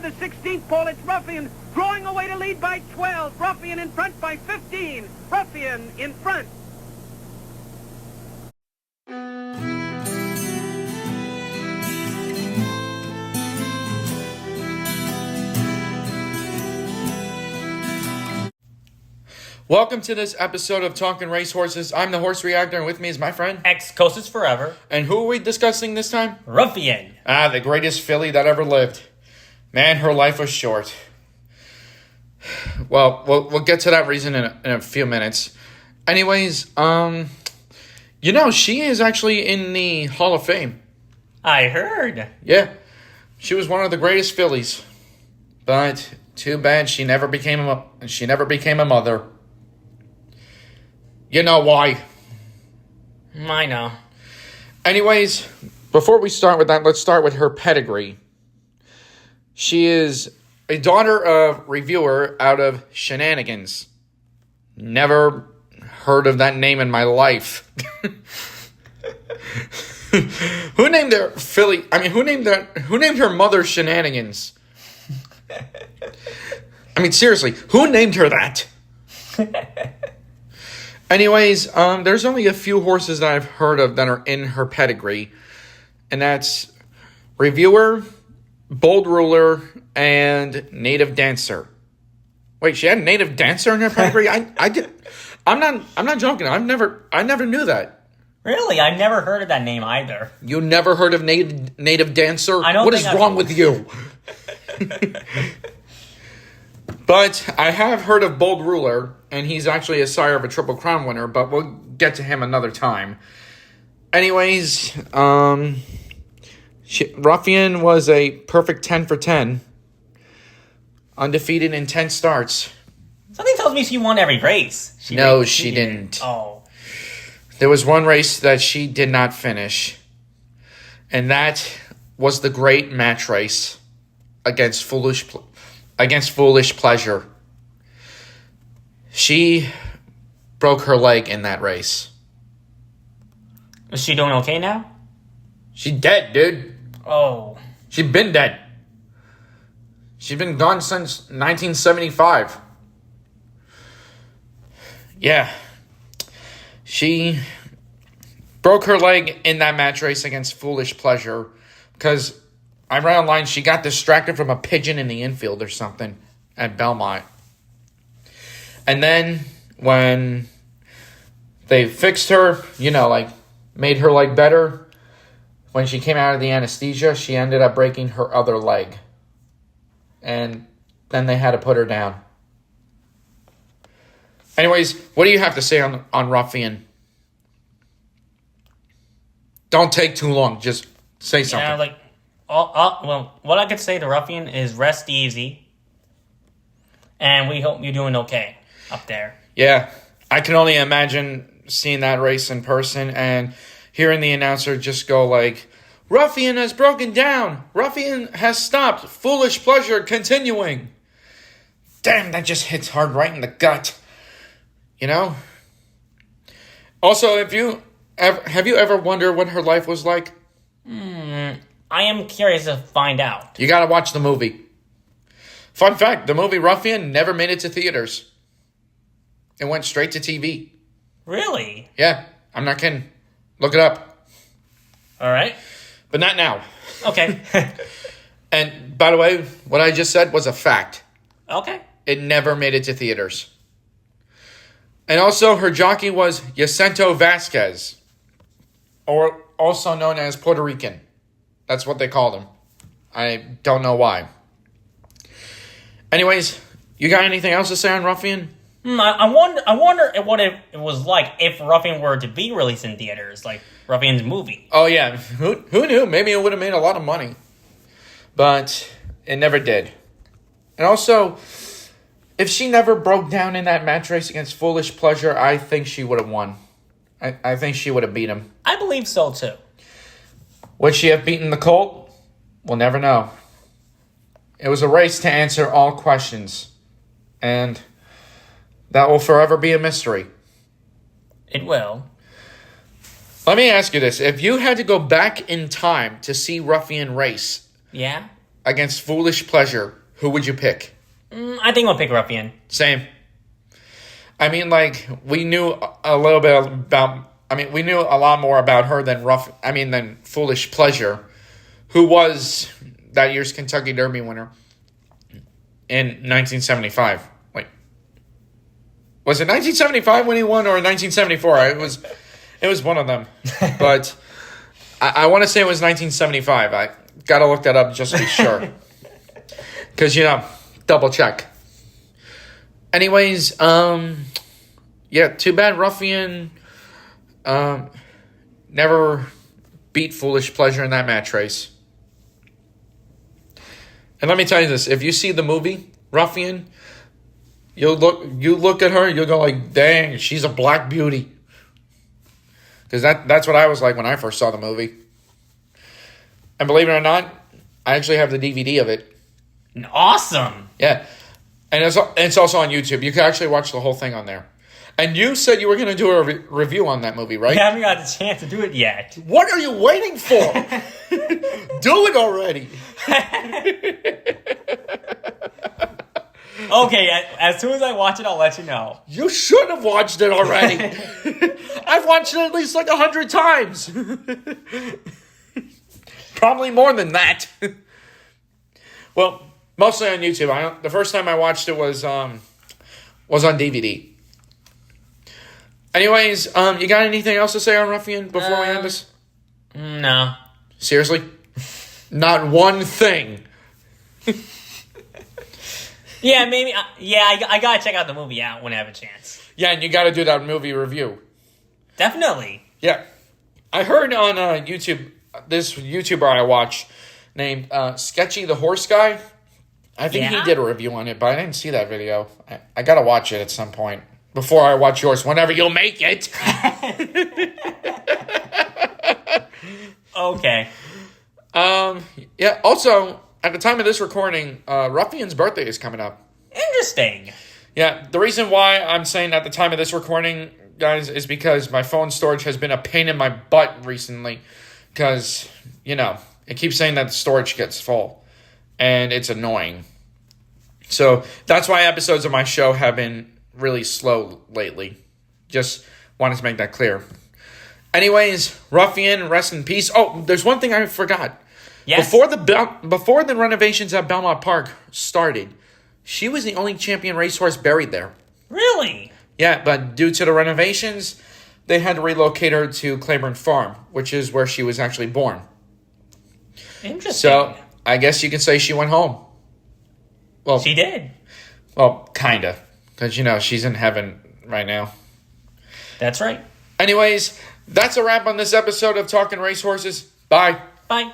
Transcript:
into the 16th pole. It's Ruffian drawing away to lead by 12. Ruffian in front by 15. Ruffian in front. Welcome to this episode of Talking Racehorses. I'm the Horse Reactor, and with me is my friend Ex-Coasters Forever. And who are we discussing this time? Ruffian. The greatest filly that ever lived. Man, her life was short. Well, we'll get to that reason in a few minutes. Anyways, she is actually in the Hall of Fame. I heard. Yeah, she was one of the greatest fillies, but too bad she never became a mother. You know why. I know. Anyways, before we start with that, let's start with her pedigree. She is a daughter of Reviewer out of Shenanigans. Never heard of that name in my life. Who named their filly? I mean, who named her mother Shenanigans? I mean, seriously, who named her that? Anyways, there's only a few horses that I've heard of that are in her pedigree, and that's Reviewer, Bold Ruler, and Native Dancer. Wait, she had Native Dancer in her pedigree? I'm not joking. I never knew that. Really? I've never heard of that name either. You never heard of Native Dancer? I don't What think is wrong with you? But I have heard of Bold Ruler, and he's actually a sire of a Triple Crown winner, but we'll get to him another time. Anyways, Ruffian was a perfect 10 for 10, undefeated in 10 starts. Something tells me she won every race. She didn't. Oh. There was one race that she did not finish, and that was the great match race against Foolish Pleasure. She broke her leg in that race. Is she doing okay now? She dead, dude. Oh. She been dead. She's been gone since 1975. Yeah. She broke her leg in that match race against Foolish Pleasure because I read online she got distracted from a pigeon in the infield or something at Belmont. And then when they fixed her, made her leg better, when she came out of the anesthesia, she ended up breaking her other leg. And then they had to put her down. Anyways, what do you have to say on Ruffian? Don't take too long. Just say something. Yeah, what I could say to Ruffian is rest easy. And we hope you're doing okay up there. Yeah, I can only imagine seeing that race in person and hearing the announcer just go like, Ruffian has broken down. Ruffian has stopped. Foolish Pleasure continuing. Damn, that just hits hard right in the gut. Also, have you ever wondered what her life was like? I am curious to find out. You gotta watch the movie. Fun fact, the movie Ruffian never made it to theaters. It went straight to TV. Really? Yeah, I'm not kidding. Look it up. All right. But not now. Okay. And by the way, what I just said was a fact. Okay. It never made it to theaters. And also, her jockey was Jacinto Vasquez, or also known as Puerto Rican. That's what they called him. I don't know why. Anyways, you got anything else to say on Ruffian? I wonder what it was like if Ruffian were to be released in theaters, like Ruffian's movie. Oh, yeah. Who knew? Maybe it would have made a lot of money. But it never did. And also, if she never broke down in that match race against Foolish Pleasure, I think she would have won. I think she would have beat him. I believe so, too. Would she have beaten the Colt? We'll never know. It was a race to answer all questions. And that will forever be a mystery. It will. Let me ask you this. If you had to go back in time to see Ruffian race, Yeah? against Foolish Pleasure, who would you pick? I think I'll pick Ruffian. Same. I mean, like, we knew a little bit about... I mean, we knew a lot more about her than Foolish Pleasure, who was that year's Kentucky Derby winner in 1975. Wait. Was it 1975 when he won, or 1974? It was one of them. But I want to say it was 1975. I got to look that up just to be sure. Because, double check. Anyways, yeah, too bad Ruffian never beat Foolish Pleasure in that match race. And let me tell you this, if you see the movie Ruffian, you look at her, you'll go like, dang, she's a black beauty. Because that's what I was like when I first saw the movie. And believe it or not, I actually have the DVD of it. Awesome. Yeah. And it's also on YouTube. You can actually watch the whole thing on there. And you said you were going to do a review on that movie, right? I haven't got the chance to do it yet. What are you waiting for? Do it already. Okay, as soon as I watch it, I'll let you know. You should have watched it already. I've watched it at least like 100 times. Probably more than that. Well, mostly on YouTube. The first time I watched it was on DVD. Anyways, you got anything else to say on Ruffian before we end this? No. Seriously? Not one thing. Yeah, maybe. I gotta check out the movie out when I have a chance. Yeah, and you got to do that movie review. Definitely. Yeah. I heard on YouTube, this YouTuber I watch named Sketchy the Horse Guy. I think he did a review on it, but I didn't see that video. I got to watch it at some point. Before I watch yours, whenever you'll make it. Okay. Yeah, also, at the time of this recording, Ruffian's birthday is coming up. Interesting. Yeah, the reason why I'm saying at the time of this recording, guys, is because my phone storage has been a pain in my butt recently. Because, it keeps saying that the storage gets full. And it's annoying. So, that's why episodes of my show have been really slow lately. Just wanted to make that clear. Anyways, Ruffian, rest in peace. Oh, there's one thing I forgot. Yes. Before the renovations at Belmont Park started, she was the only champion racehorse buried there. Really? Yeah, but due to the renovations, they had to relocate her to Claiborne Farm, which is where she was actually born. Interesting. So, I guess you can say she went home. Well, she did. Well, kinda. Because, she's in heaven right now. That's right. Anyways, that's a wrap on this episode of Talking Racehorses. Bye. Bye.